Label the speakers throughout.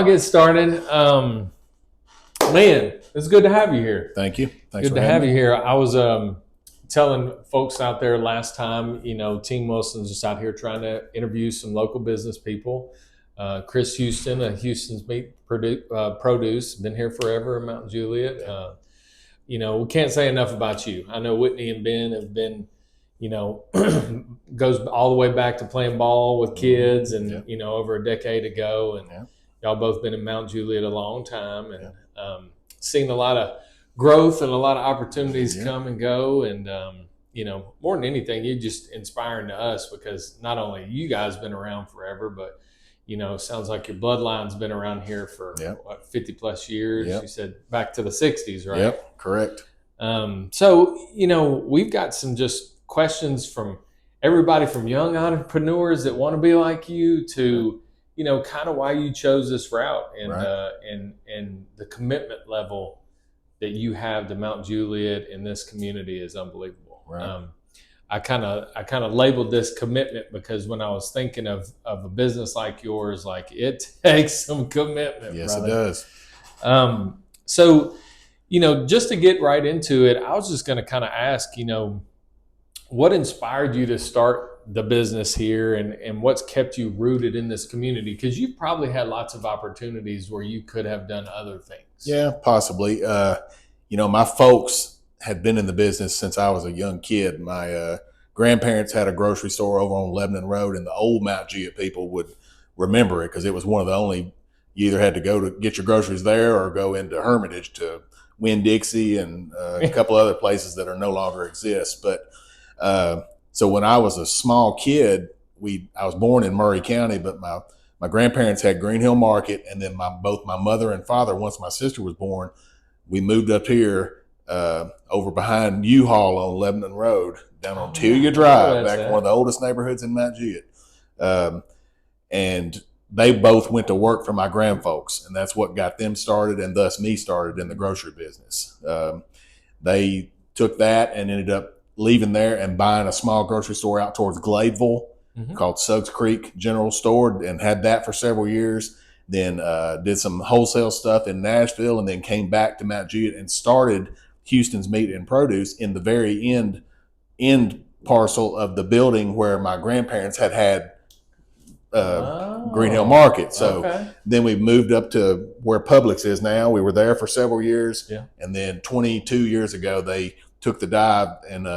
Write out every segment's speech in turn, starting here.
Speaker 1: I'll get started. Man, it's good to have you here.
Speaker 2: Thank you. Thanks
Speaker 1: Good
Speaker 2: for
Speaker 1: to have
Speaker 2: having
Speaker 1: you
Speaker 2: me.
Speaker 1: here. I was telling folks out there last time, Team Wilson's just out here trying to interview some local business people. Chris Houston, Houston's Meat Produce, been here forever in Mount Juliet. We can't say enough about you. I know Whitney and Ben have been, goes all the way back to playing ball with kids and, over a decade ago. And y'all both been in Mount Juliet a long time and seen a lot of growth and a lot of opportunities come and go. And, more than anything, you're just inspiring to us because not only you guys been around forever, but sounds like your bloodline's been around here for 50 plus years. You said back to the 60s, right?
Speaker 2: Yep, correct.
Speaker 1: So, we've got some just questions from everybody from young entrepreneurs that want to be like you to, kind of why you chose this route and and the commitment level that you have to Mount Juliet in this community is unbelievable.
Speaker 2: Right.
Speaker 1: I kind of labeled this commitment because when I was thinking of a business like yours, like it takes some commitment.
Speaker 2: Yes,
Speaker 1: brother.
Speaker 2: it does.
Speaker 1: So, just to get right into it, I was just going to kind of ask, what inspired you to start the business here and what's kept you rooted in this community? Because you've probably had lots of opportunities where you could have done other things.
Speaker 2: Yeah, possibly. My folks had been in the business since I was a young kid. My grandparents had a grocery store over on Lebanon Road, and the old Mt Juliet people would remember it because it was one of the only, you either had to go to get your groceries there or go into Hermitage to Winn-Dixie and a couple other places that are no longer exist. But so when I was a small kid, I was born in Murray County, but my grandparents had Green Hill Market, and then both my mother and father, once my sister was born, we moved up here over behind U-Haul on Lebanon Road, down on Tulia Drive, back in one of the oldest neighborhoods in Mt Juliet. And they both went to work for my grandfolks, and that's what got them started, and thus me started in the grocery business. They took that and ended up leaving there and buying a small grocery store out towards Gladeville called Suggs Creek General Store, and had that for several years. Then did some wholesale stuff in Nashville, and then came back to Mt Juliet and started Houston's Meat and Produce in the very end parcel of the building where my grandparents had Green Hill Market. So then we moved up to where Publix is now. We were there for several years. And then 22 years ago, they took the dive and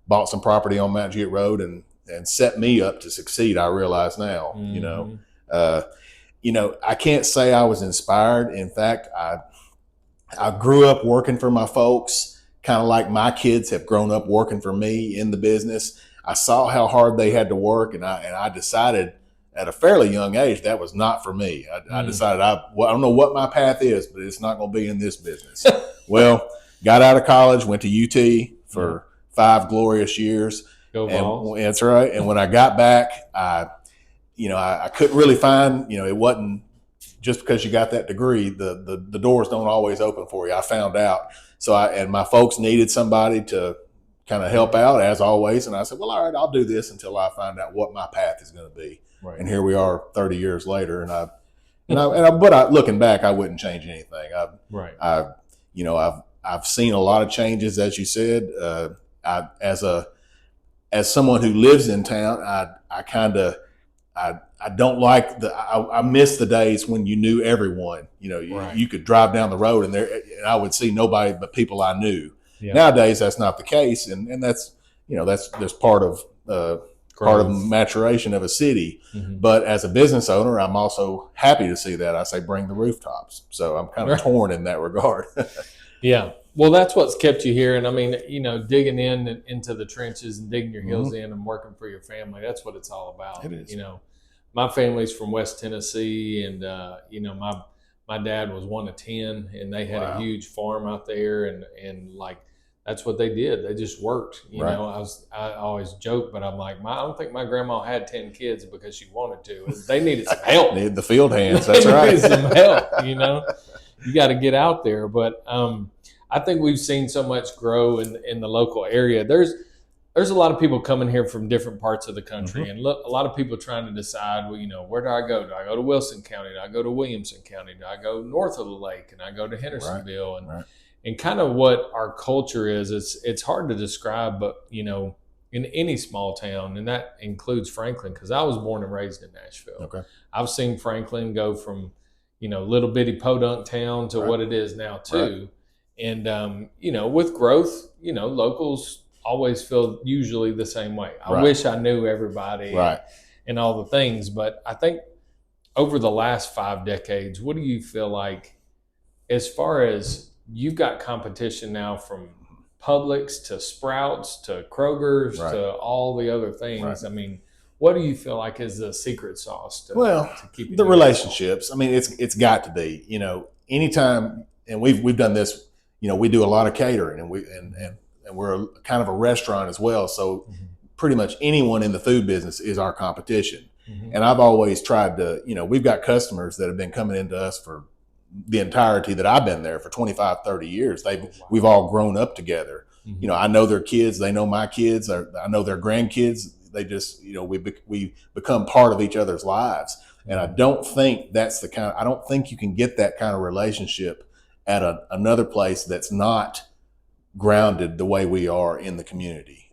Speaker 2: bought some property on Mt Juliet Road and set me up to succeed. I realize now, I can't say I was inspired. In fact, I grew up working for my folks, kind of like my kids have grown up working for me in the business. I saw how hard they had to work, and I decided at a fairly young age that was not for me. I decided I don't know what my path is, but it's not going to be in this business. Well, got out of college, went to UT for 5 glorious years.
Speaker 1: Go Vols.
Speaker 2: And that's right. And when I got back, I couldn't really find, it wasn't just because you got that degree, the doors don't always open for you. I found out. So and my folks needed somebody to kind of help out as always. And I said, well, all right, I'll do this until I find out what my path is going to be. Right. And here we are 30 years later. But looking back, I wouldn't change anything. I've seen a lot of changes, as you said. As someone who lives in town, I don't like I miss the days when you knew everyone. You could drive down the road and I would see nobody but people I knew. Nowadays, that's not the case, and that's part of maturation of a city. But as a business owner, I'm also happy to see that. I say bring the rooftops. So I'm kind of torn in that regard.
Speaker 1: Yeah. Well, that's what's kept you here. And I mean, digging into the trenches and digging your heels in and working for your family. That's what it's all about.
Speaker 2: It is.
Speaker 1: My family's from West Tennessee, and, my dad was one of 10, and they had a huge farm out there, and like, that's what they did. They just worked. I always joke, but I'm like, I don't think my grandma had 10 kids because she wanted to. They needed some help.
Speaker 2: Needed the field hands. That's right.
Speaker 1: Needed some help. You got to get out there. But I think we've seen so much grow in the local area. There's there's a lot of people coming here from different parts of the country,
Speaker 2: Mm-hmm.
Speaker 1: and a lot of people trying to decide, well, where do I go? Do I go to Wilson County? Do I go to Williamson County? Do I go north of the lake? And I go to Hendersonville? And kind of what our culture is, it's hard to describe, but in any small town, and that includes Franklin, because I was born and raised in Nashville.
Speaker 2: Okay.
Speaker 1: I've seen Franklin go from little bitty podunk town to what it is now too. And with growth, locals always feel usually the same way. I wish I knew everybody and all the things, but I think over the last 5 decades, what do you feel like as far as you've got competition now from Publix to Sprouts to Kroger's to all the other things? I mean, what do you feel like is the secret sauce to keep
Speaker 2: the relationships? I mean, it's got to be, anytime, and we've done this, we do a lot of catering, and we're kind of a restaurant as well. So pretty much anyone in the food business is our competition. And I've always tried to, we've got customers that have been coming into us for the entirety that I've been there for 25, 30 years. We've all grown up together. I know their kids, they know my kids, I know their grandkids. They just, we become part of each other's lives. And I don't think I don't think you can get that kind of relationship at another place that's not grounded the way we are in the community.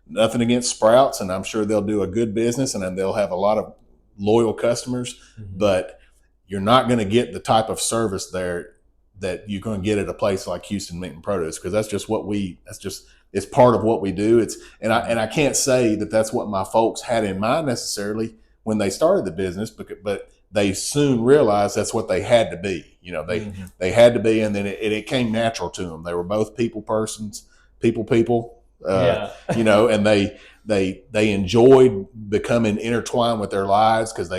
Speaker 2: Nothing against Sprouts, and I'm sure they'll do a good business and they'll have a lot of loyal customers, but you're not going to get the type of service there that you're going to get at a place like Houston Meat and Produce, because it's part of what we do. And I can't say that that's what my folks had in mind necessarily when they started the business, but they soon realized that's what they had to be. They had to be, and then it came natural to them. They were both people persons, people. And they enjoyed becoming intertwined with their lives because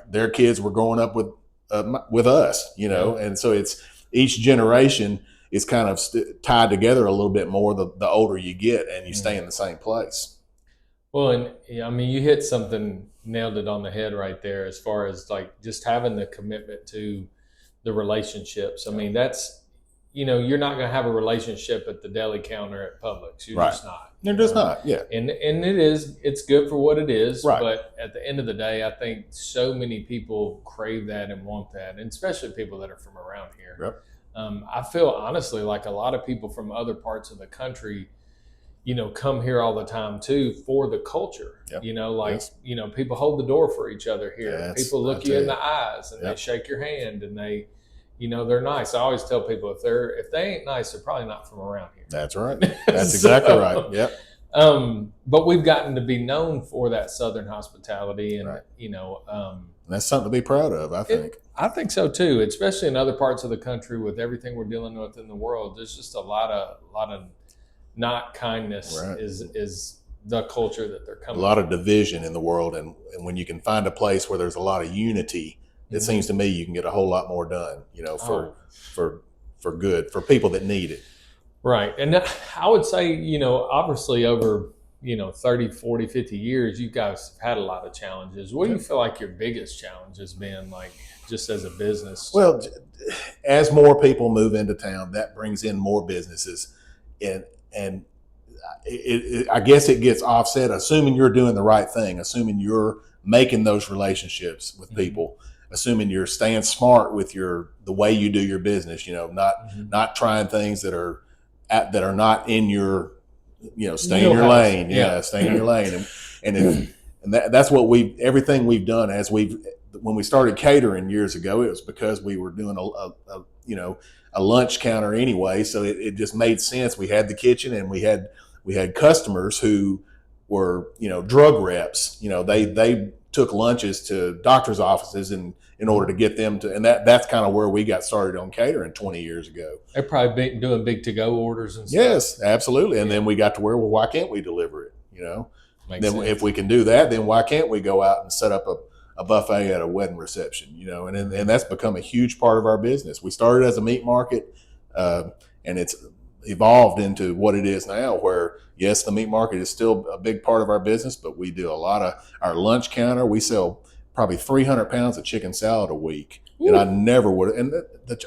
Speaker 2: their kids were growing up with us, and so it's each generation is kind of tied together a little bit more the older you get, and you stay in the same place.
Speaker 1: Well, and I mean, you hit something, nailed it on the head right there, as far as like just having the commitment to the relationships. I mean, that's, you're not going to have a relationship at the deli counter at Publix. You're just not.
Speaker 2: They're just not, yeah.
Speaker 1: And it's good for what it is. But at the end of the day, I think so many people crave that and want that, and especially people that are from around here. I feel honestly like a lot of people from other parts of the country, come here all the time too for the culture. People hold the door for each other here. People look you in the eyes and they shake your hand and they, they're nice. I always tell people if they ain't nice, they're probably not from around here.
Speaker 2: That's right. That's exactly right. Yep.
Speaker 1: But we've gotten to be known for that Southern hospitality, and
Speaker 2: that's something to be proud of, I think.
Speaker 1: I think so too, especially in other parts of the country with everything we're dealing with in the world. There's just a lot of not kindness is the culture that they're coming.
Speaker 2: A lot of division in the world, and when you can find a place where there's a lot of unity, it seems to me you can get a whole lot more done, for good, for people that need it.
Speaker 1: Right. And I would say, obviously over, 30, 40, 50 years, you guys have had a lot of challenges. What do you feel like your biggest challenge has been, like, just as a business?
Speaker 2: Well, as more people move into town, that brings in more businesses. And I guess it gets offset, assuming you're doing the right thing, assuming you're making those relationships with people, assuming you're staying smart with the way you do your business, not trying things that are not in your, stay in your lane. Stay in your lane. And that's what everything we've done when we started catering years ago, it was because we were doing a lunch counter anyway. So it just made sense. We had the kitchen, and we had customers who were, drug reps. They took lunches to doctors' offices in order to get them to, and that's kind of where we got started on catering 20 years ago.
Speaker 1: They're probably been doing big to-go orders and stuff.
Speaker 2: Yes, absolutely. And then we got to where, well, why can't we deliver it? Then if we can do that, then why can't we go out and set up a buffet at a wedding reception? And that's become a huge part of our business. We started as a meat market, and it's evolved into what it is now, where yes, the meat market is still a big part of our business, but we do a lot of our lunch counter. We sell probably 300 pounds of chicken salad a week. Ooh. And I never would. And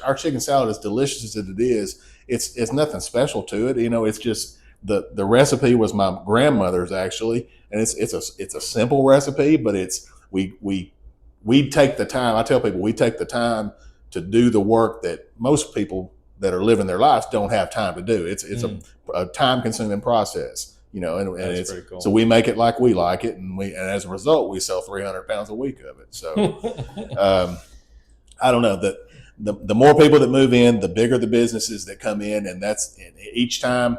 Speaker 2: our chicken salad, as delicious as it is, it's nothing special to it. It's just the recipe was my grandmother's actually, and it's a simple recipe, but we take the time. I tell people we take the time to do the work that most people that are living their lives don't have time to do. It's a time consuming process, and
Speaker 1: That's
Speaker 2: it's
Speaker 1: pretty cool.
Speaker 2: so we make it like we like it, and as a result we sell 300 pounds a week of it. So I don't know that. The more people that move in, the bigger the businesses that come in, and that's each time.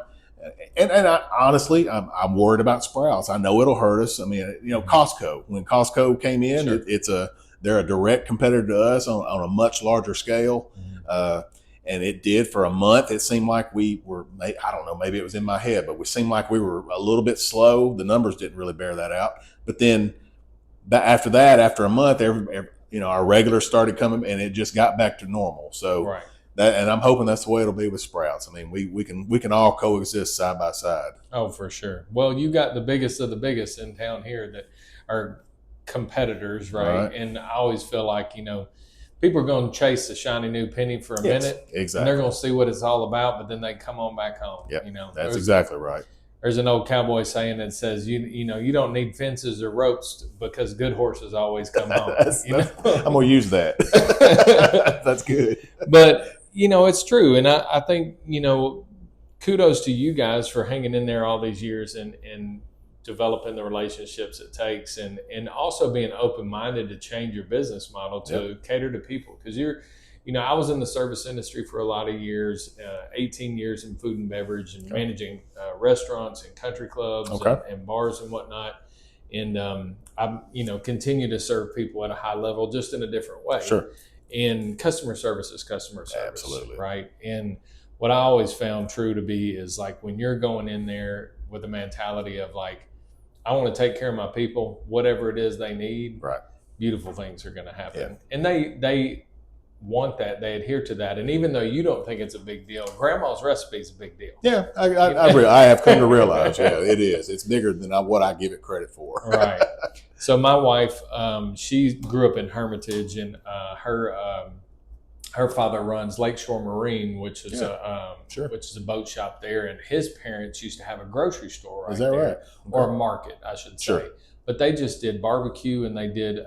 Speaker 2: And honestly, I'm worried about Sprouts. I know it'll hurt us. I mean, Costco. When Costco came in,
Speaker 1: Sure.
Speaker 2: they're a direct competitor to us on a much larger scale. And it did for a month. It seemed like we were. I don't know. Maybe it was in my head, but we seemed like we were a little bit slow. The numbers didn't really bear that out. But then after a month, our regulars started coming, and it just got back to normal. So
Speaker 1: right.
Speaker 2: and I'm hoping that's the way it'll be with Sprouts. I mean, we can all coexist side by side.
Speaker 1: Oh, for sure. Well, you got the biggest of the biggest in town here that are competitors, right? And I always feel like, people are going to chase the shiny new penny for a minute.
Speaker 2: Exactly.
Speaker 1: And they're going to see what it's all about, but then they come on back home.
Speaker 2: Yeah, that's exactly right.
Speaker 1: There's an old cowboy saying that says, you don't need fences or ropes because good horses always come home.
Speaker 2: I'm going to use that. That's good.
Speaker 1: But, it's true. And I think, kudos to you guys for hanging in there all these years and developing the relationships it takes and also being open-minded to change your business model to cater to people. Because I was in the service industry for a lot of years, 18 years in food and beverage and managing restaurants and country clubs and bars and whatnot. And I, continue to serve people at a high level, just in a different way.
Speaker 2: Sure.
Speaker 1: And customer service is customer service.
Speaker 2: Absolutely.
Speaker 1: Right. And what I always found true to be is like when you're going in there with a mentality of like, I want to take care of my people, whatever it is they need.
Speaker 2: Right.
Speaker 1: Beautiful things are going to happen. Yeah. And they want that. They adhere to that. And even though you don't think it's a big deal, grandma's recipe is a big deal.
Speaker 2: Yeah, I have come to realize, it is. It's bigger than what I give it credit for.
Speaker 1: Right. So my wife, she grew up in Hermitage, and her father runs Lakeshore Marine, which is which is a boat shop there, and his parents used to have a grocery store right there,
Speaker 2: right?
Speaker 1: Or a market, I should say.
Speaker 2: Sure.
Speaker 1: But they just did barbecue, and they did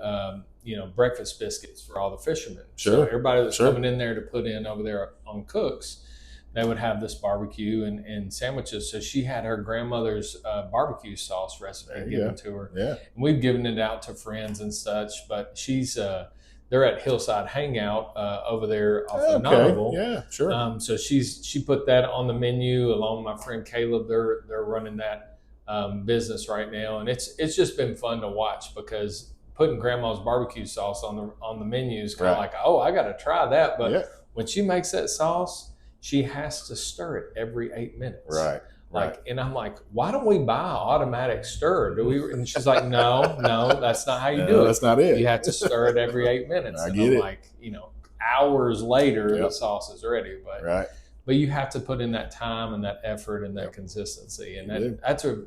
Speaker 1: breakfast biscuits for all the fishermen.
Speaker 2: Sure.
Speaker 1: So everybody that's coming in there to put in over there on cooks, they would have this barbecue and sandwiches. So she had her grandmother's barbecue sauce recipe given to her.
Speaker 2: Yeah.
Speaker 1: And we've given it out to friends and such, but she's they're at Hillside Hangout over there off of Novel.
Speaker 2: Yeah, sure.
Speaker 1: So she put that on the menu along with my friend Caleb. They're running that business right now, and it's just been fun to watch because putting grandma's barbecue sauce on the menu is kind of like, oh, I got to try that. But when she makes that sauce, she has to stir it every 8 minutes.
Speaker 2: Right.
Speaker 1: And I'm like, why don't we buy an automatic stir? And she's like, no, that's not how you do it.
Speaker 2: That's not it.
Speaker 1: You have to stir it every 8 minutes.
Speaker 2: I
Speaker 1: and
Speaker 2: get
Speaker 1: I'm
Speaker 2: it.
Speaker 1: like, hours later, the sauce is ready. But you have to put in that time and that effort and that consistency. And that's a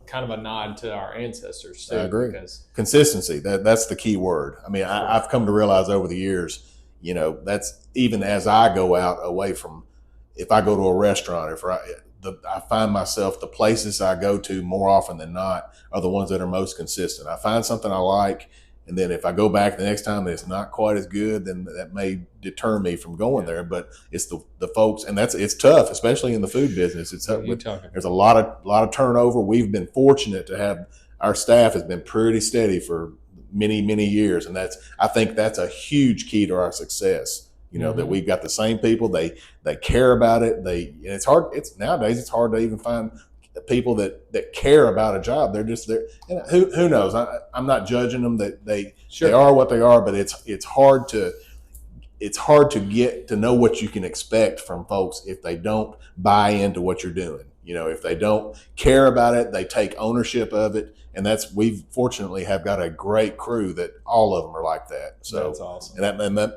Speaker 1: kind of a nod to our ancestors too.
Speaker 2: I agree.
Speaker 1: Because
Speaker 2: consistency, that's the key word. I mean, I've come to realize over the years, that's even as I go out away from, if I go to a restaurant, I find myself, the places I go to more often than not are the ones that are most consistent. I find something I like, and then if I go back the next time and it's not quite as good, then that may deter me from going there. But it's the folks, and it's tough, especially in the food business. It's tough. There's a lot of turnover. We've been fortunate to have our staff has been pretty steady for many, many years, and I think that's a huge key to our success. That we've got the same people. They care about it. It's hard. Nowadays it's hard to even find people that care about a job. They're just there. And who knows? I'm not judging them. That they are what they are. But it's hard to get to know what you can expect from folks if they don't buy into what you're doing. If they don't care about it, they take ownership of it. And we fortunately have got a great crew that all of them are like that. So
Speaker 1: that's awesome.
Speaker 2: And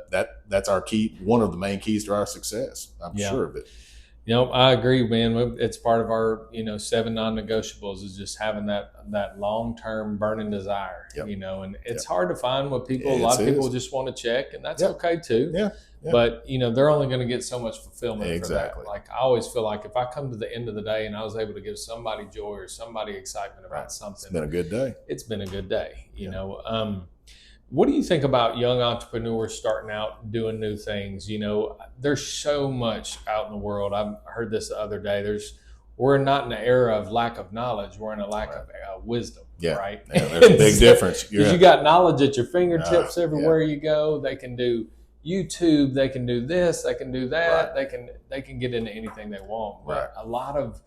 Speaker 2: that's our key, one of the main keys to our success. I'm sure of it.
Speaker 1: I agree, man. It's part of our, 7 non-negotiables is just having that long-term burning desire,
Speaker 2: Yep.
Speaker 1: And it's
Speaker 2: Yep.
Speaker 1: hard to find what people, a lot of people just want to check, and that's
Speaker 2: Yep.
Speaker 1: okay too.
Speaker 2: Yeah.
Speaker 1: But, they're only going to get so much fulfillment
Speaker 2: Exactly.
Speaker 1: for that. Like, I always feel like if I come to the end of the day and I was able to give somebody joy or somebody excitement about something,
Speaker 2: it's been a good day.
Speaker 1: It's been a good day, What do you think about young entrepreneurs starting out doing new things? There's so much out in the world. I heard this the other day. We're not in an era of lack of knowledge. We're in a lack of wisdom, right?
Speaker 2: Yeah, there's a big difference.
Speaker 1: Because you got knowledge at your fingertips everywhere you go. They can do YouTube. They can do this. They can do that. They can get into anything they want. But a lot of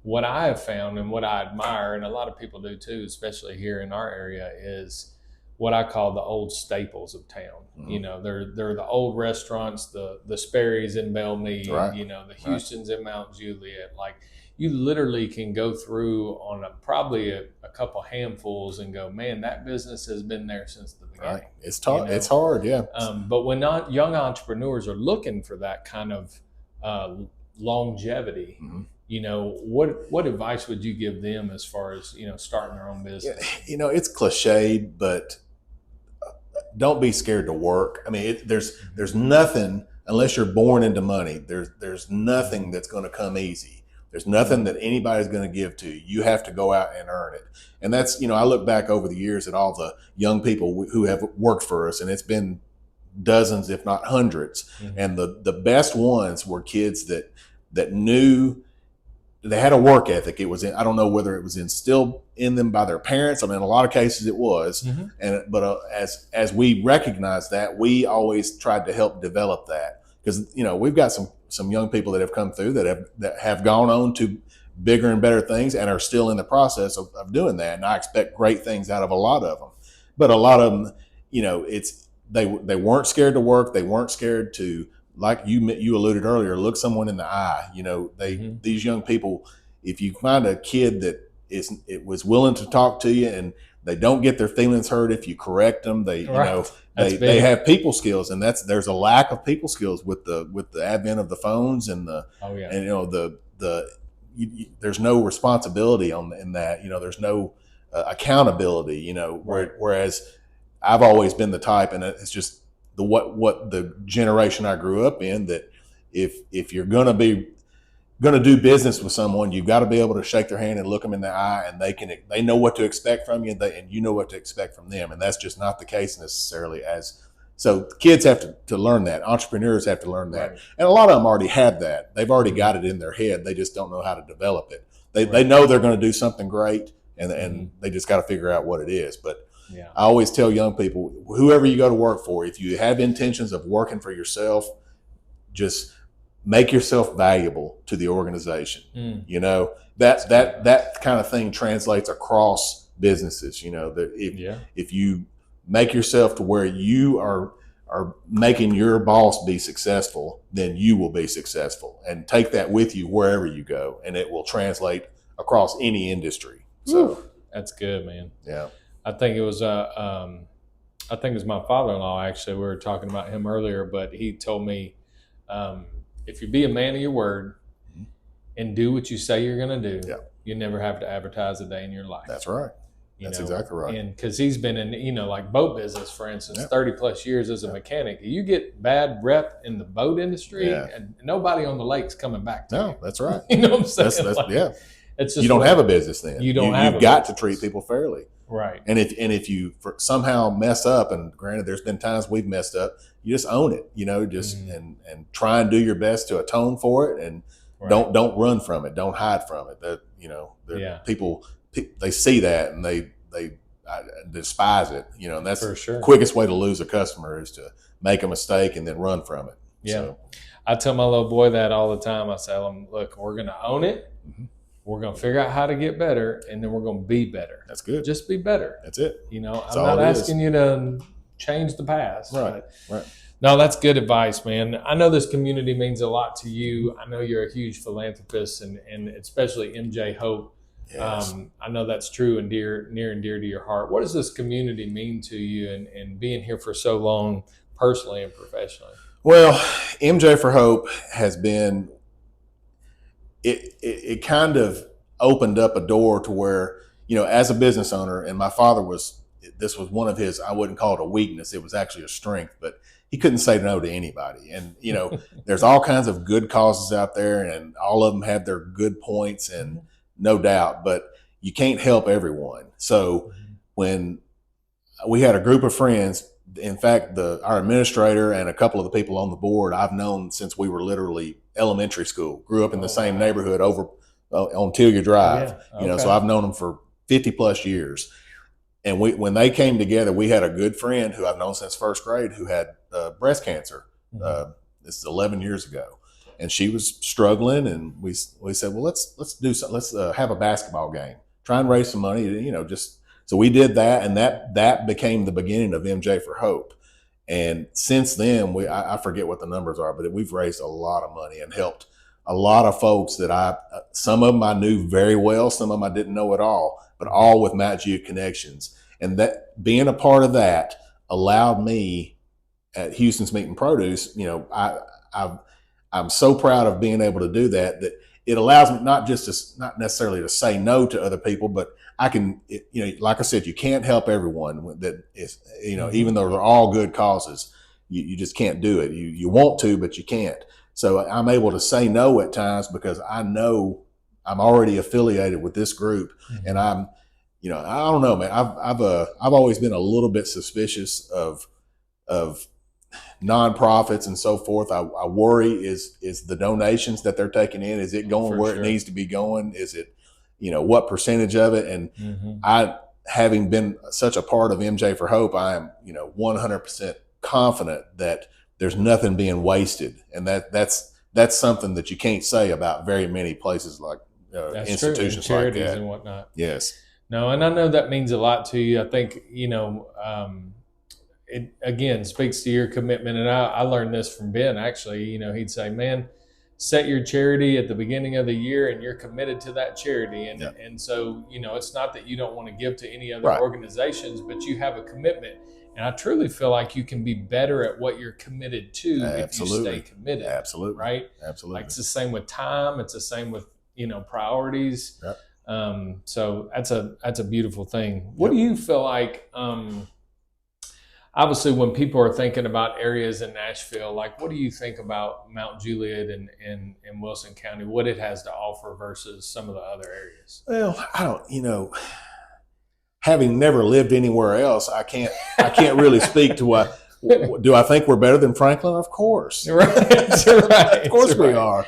Speaker 1: what I have found and what I admire, and a lot of people do too, especially here in our area, is what I call the old staples of town. Mm-hmm. They're the old restaurants, the Sperry's in Belmead, the Houston's in Mt Juliet. Like, you literally can go through on probably a couple handfuls and go, man, that business has been there since the beginning.
Speaker 2: Right. It's tough. It's hard. Yeah.
Speaker 1: But when young entrepreneurs are looking for that kind of longevity, what advice would you give them as far as, starting their own business?
Speaker 2: It's cliched, but don't be scared to work. I mean, there's nothing, unless you're born into money, there's nothing that's going to come easy. There's nothing that anybody's going to give to you. You have to go out and earn it. And that's, I look back over the years at all the young people who have worked for us, and it's been dozens, if not hundreds. Mm-hmm. And the best ones were kids that knew they had a work ethic. It was I don't know whether it was instilled in them by their parents. I mean, in a lot of cases it was. Mm-hmm. But as we recognize that, we always tried to help develop that, because we've got some young people that have come through that have gone on to bigger and better things and are still in the process of doing that. And I expect great things out of a lot of them. But a lot of them, they weren't scared to work. They weren't scared to, like you alluded earlier, look someone in the eye. These young people, if you find a kid that was willing to talk to you and they don't get their feelings hurt if you correct them, they have people skills, and there's a lack of people skills with the advent of the phones and there's no responsibility in that. There's no accountability. Whereas I've always been the type, and it's just what the generation I grew up in, that if you're going to do business with someone, you've got to be able to shake their hand and look them in the eye, and they know what to expect from you, and you know what to expect from them. And that's just not the case necessarily. So kids have to learn that. Entrepreneurs have to learn that. Right. And a lot of them already have that. They've already got it in their head. They just don't know how to develop it. They know they're going to do something great, and they just got to figure out what it is. But I always tell young people, whoever you go to work for, if you have intentions of working for yourself, just make yourself valuable to the organization. That kind of thing translates across businesses. If you make yourself to where you are making your boss be successful, then you will be successful, and take that with you wherever you go, and it will translate across any industry. So
Speaker 1: that's good, man.
Speaker 2: Yeah.
Speaker 1: I think it was my father-in-law, actually. We were talking about him earlier, but he told me, if you be a man of your word and do what you say you're going to do, you never have to advertise a day in your life.
Speaker 2: That's right. That's exactly right.
Speaker 1: And because he's been in, like boat business, for instance, 30 plus years as a mechanic. You get bad rep in the boat industry, and nobody on the lake's coming back to you.
Speaker 2: No, that's right.
Speaker 1: You know what I'm saying?
Speaker 2: It's just, you don't have a business then.
Speaker 1: You've
Speaker 2: got to treat people fairly.
Speaker 1: Right.
Speaker 2: And if you somehow mess up, and granted, there's been times we've messed up, you just own it, and try and do your best to atone for it, and don't run from it, don't hide from it. People, they see that and they despise it, and that's the quickest way to lose a customer, is to make a mistake and then run from it.
Speaker 1: Yeah. So, I tell my little boy that all the time. I tell him, look, we're going to own it. Mm-hmm. We're going to figure out how to get better, and then we're going to be better.
Speaker 2: That's good.
Speaker 1: Just be better.
Speaker 2: That's it.
Speaker 1: I'm not asking you to change the past.
Speaker 2: Right.
Speaker 1: No, that's good advice, man. I know this community means a lot to you. I know you're a huge philanthropist, and especially MJ Hope.
Speaker 2: Yes.
Speaker 1: I know that's true and near and dear to your heart. What does this community mean to you, and being here for so long, personally and professionally?
Speaker 2: Well, MJ for Hope has been, it kind of opened up a door to where, as a business owner, and my father this was one of his, I wouldn't call it a weakness. It was actually a strength, but he couldn't say no to anybody. And, there's all kinds of good causes out there, and all of them have their good points, and no doubt, but you can't help everyone. So when we had a group of friends, in fact, our administrator and a couple of the people on the board I've known since we were literally elementary school, grew up in the same neighborhood over on Tilia Drive, so I've known them for 50 plus years. And when they came together, we had a good friend who I've known since first grade who had breast cancer. This is 11 years ago, and she was struggling. And we said, well, let's do something. Let's have a basketball game. Try and raise some money. So we did that, and that became the beginning of MJ for Hope. And since then, I forget what the numbers are, but we've raised a lot of money and helped a lot of folks that some of them I knew very well, some of them I didn't know at all, but all with Mt Juliet connections. And that being a part of that allowed me at Houston's Meat and Produce, I'm so proud of being able to do that it allows me not necessarily to say no to other people, but I can, like I said, you can't help everyone that is, even though they're all good causes, you just can't do it. You want to, but you can't. So I'm able to say no at times because I know I'm already affiliated with this group, and I don't know, man. I've always been a little bit suspicious of nonprofits and so forth. I worry is the donations that they're taking in, is it going where it needs to be going? Is it, what percentage of it? And I, having been such a part of MJ for Hope, I am, 100% confident that there's nothing being wasted. And that's something that you can't say about very many places like institutions
Speaker 1: true. And charities
Speaker 2: like that
Speaker 1: and whatnot.
Speaker 2: Yes.
Speaker 1: No, and I know that means a lot to you. I think, it again speaks to your commitment. And I learned this from Ben, actually. He'd say, man, set your charity at the beginning of the year and you're committed to that charity. And so, it's not that you don't want to give to any other organizations, but you have a commitment. And I truly feel like you can be better at what you're committed to if you stay committed.
Speaker 2: Absolutely.
Speaker 1: Right?
Speaker 2: Absolutely.
Speaker 1: Like it's the same with time. It's the same with, priorities.
Speaker 2: Yep.
Speaker 1: So that's a beautiful thing. What do you feel like, obviously when people are thinking about areas in Nashville, like what do you think about Mt Juliet and Wilson County, what it has to offer versus some of the other areas?
Speaker 2: Well, I don't, having never lived anywhere else, I can't really speak to what, do I think we're better than Franklin? Of course.
Speaker 1: Right.
Speaker 2: Of course we are.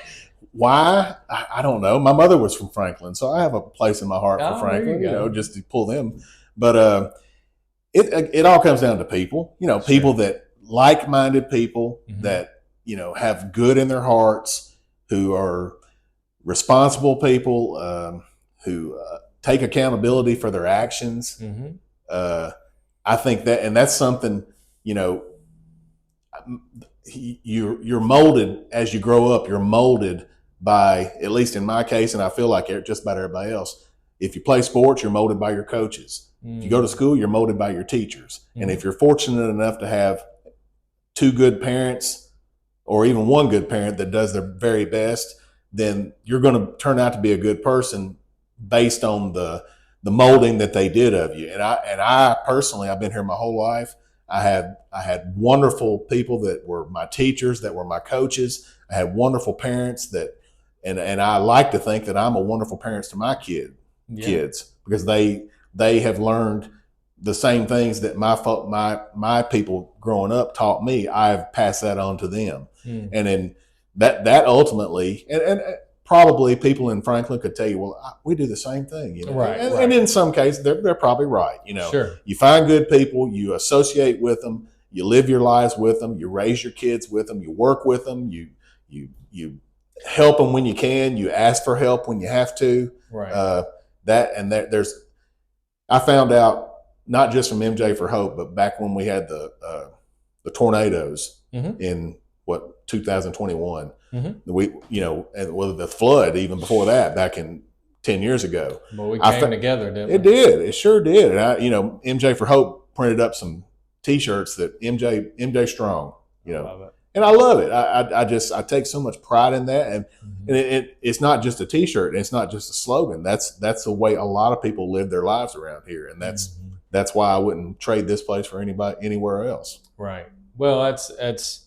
Speaker 2: Why? I don't know. My mother was from Franklin, so I have a place in my heart for Franklin, just to pull them. But it all comes down to people, people that like-minded people that, have good in their hearts, who are responsible people, who take accountability for their actions. I think that's something, you're molded as you grow up. You're molded by, at least in my case, and I feel like just about everybody else, if you play sports, you're molded by your coaches. If you go to school, you're molded by your teachers. And if you're fortunate enough to have two good parents or even one good parent that does their very best, then you're going to turn out to be a good person based on the molding that they did of you. And I personally, I've been here my whole life. I had wonderful people that were my teachers, that were my coaches. I had wonderful parents and I like to think that I'm a wonderful parent to my kids, because they have learned the same things that my people growing up taught me. I've passed that on to them. And then that ultimately, and probably people in Franklin could tell you, well, we do the same thing,
Speaker 1: Right.
Speaker 2: And in some cases they're probably right.
Speaker 1: Sure.
Speaker 2: You find good people, you associate with them, you live your lives with them, you raise your kids with them, you work with them, you help them when you can, you ask for help when you have to.
Speaker 1: Right.
Speaker 2: I found out not just from MJ for Hope, but back when we had the tornadoes in 2021, and the flood even before that, back in 10 years ago.
Speaker 1: Well, we came together, didn't we?
Speaker 2: It did. It sure did. And MJ for Hope printed up some T-shirts that MJ Strong,
Speaker 1: Love it.
Speaker 2: and I love it. I take so much pride in that, and it's not just a T-shirt, and it's not just a slogan. That's the way a lot of people live their lives around here, and that's why I wouldn't trade this place for anywhere else.
Speaker 1: Right. Well, that's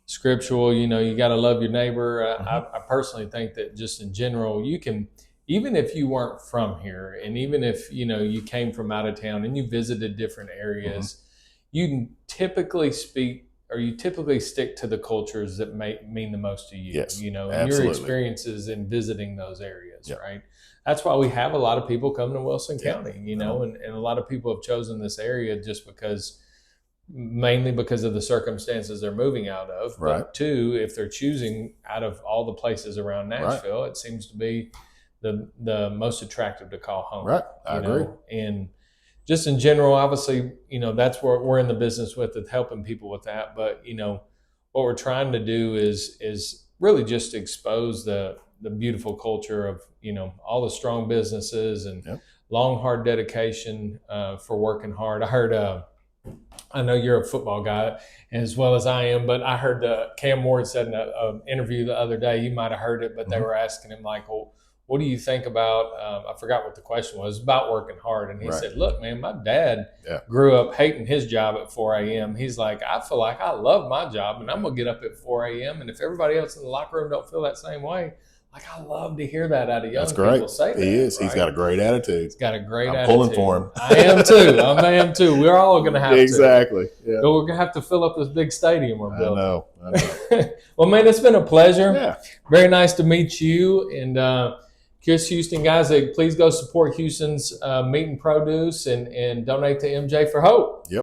Speaker 1: scriptural. You got to love your neighbor. I personally think that just in general, you can, even if you weren't from here, and even if you came from out of town and you visited different areas, you can typically stick to the cultures that mean the most to you.
Speaker 2: Yes,
Speaker 1: and your
Speaker 2: absolutely.
Speaker 1: experiences in visiting those areas, right? That's why we have a lot of people come to Wilson County, and a lot of people have chosen this area just mainly because of the circumstances they're moving out of.
Speaker 2: Right.
Speaker 1: But two, if they're choosing out of all the places around Nashville, it seems to be the most attractive to call home.
Speaker 2: Right. I agree.
Speaker 1: And just in general, obviously, that's what we're in the business with helping people with that. But, what we're trying to do is really just expose the beautiful culture of, all the strong businesses and long, hard dedication for working hard. I heard, I know you're a football guy as well as I am, but I heard Cam Ward said in an interview the other day, you might have heard it, but they were asking him like, well, what do you think about, I forgot what the question was, about working hard. And he said, look, man, my dad grew up hating his job at 4 a.m. He's like, I feel like I love my job and I'm going to get up at 4 a.m. And if everybody else in the locker room don't feel that same way, like, I love to hear that out of young people say that.
Speaker 2: He is.
Speaker 1: Right?
Speaker 2: He's got a great attitude.
Speaker 1: He's got a great attitude.
Speaker 2: I'm pulling for him.
Speaker 1: I am too. I am too. We're all going to have
Speaker 2: exactly.
Speaker 1: to. Yeah. But we're going to have to fill up this big stadium we're building.
Speaker 2: I know.
Speaker 1: Well, man, it's been a pleasure.
Speaker 2: Yeah.
Speaker 1: Very nice to meet you. And Kiss Houston, guys, please go support Houston's Meat and Produce and donate to MJ for Hope.
Speaker 2: Yep.